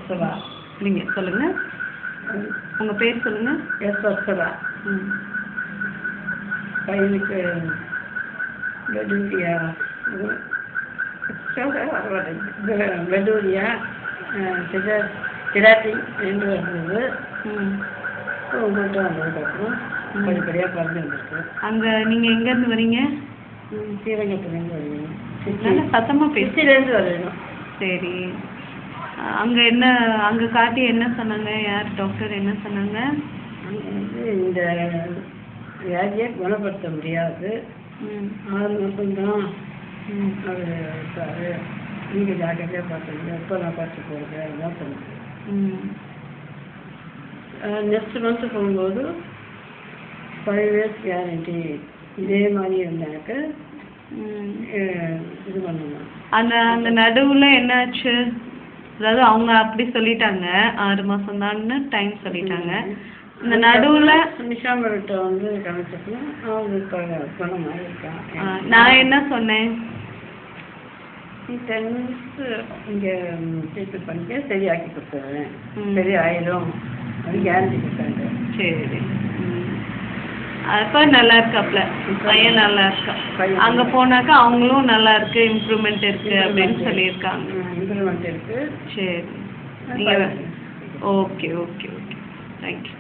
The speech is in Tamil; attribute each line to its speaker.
Speaker 1: சபா.
Speaker 2: நீங்கள் சொல்லுங்கள், உங்கள் பேர் சொல்லுங்கள்.
Speaker 1: எஸ் வர்ஷபா. பையனுக்கு பெடூரியா பெடூரியா கிராட்டி 2 வருது. மட்டும் வந்ததுக்கப்புறம் படிப்படியாக குறைஞ்சி வந்துருக்கு.
Speaker 2: அங்கே நீங்கள் எங்கேருந்து வரீங்க?
Speaker 1: ஸ்ரீரங்கத்துலேருந்து வருவீங்க.
Speaker 2: நல்லா சத்தமாக
Speaker 1: திருச்சியிலேருந்து வருவீங்க.
Speaker 2: சரி, அங்கே என்ன, அங்கே காட்டி என்ன சொன்னாங்க? யார் டாக்டர் என்ன சொன்னாங்க?
Speaker 1: அங்கே வந்து இந்த வியாதியை குணப்படுத்த முடியாது, 6 மாதம்தான் அவர் இருப்பார், நீங்கள் ஜாக்கிரதையாக பார்த்துங்க, எப்போ நான் பார்த்து போகிறது அதுதான் சொன்னேன். நெக்ஸ்ட் மந்த்து போகும்போது 5 years கேரண்டி இதே மாதிரி இருந்தாக்க இது பண்ணணும்.
Speaker 2: அந்த அந்த நடுவில் என்னாச்சு? அதாவது அவங்க அப்படி சொல்லிட்டாங்க, 6 மாதம் தான்னு டைம் சொல்லிட்டாங்க. இந்த நடுவில்
Speaker 1: நிஷாமர்கிட்ட வந்து கணக்குன்னா அவங்க குணமாக இருக்கான்.
Speaker 2: நான் என்ன சொன்னேன்?
Speaker 1: நீ 10 minutes இங்கே ட்ரீட்மெண்ட் பண்ணிட்டு சரியாக்கி கொடுத்துருவேன், சரி ஆயிடும், அது கேரண்டி கொடுத்தாங்க.
Speaker 2: சரி, அப்போ நல்லா இருக்காப்ல, பையன் நல்லா இருக்கா. அங்கே போனாக்கா அவங்களும் நல்லா இருக்கு, இம்ப்ரூவ்மெண்ட் இருக்கு அப்படின்னு சொல்லியிருக்காங்க.
Speaker 1: இம்ப்ரூவ்மெண்ட் இருக்கு.
Speaker 2: சரி, நீங்கள் ஓகே ஓகே ஓகே, தேங்க்யூ.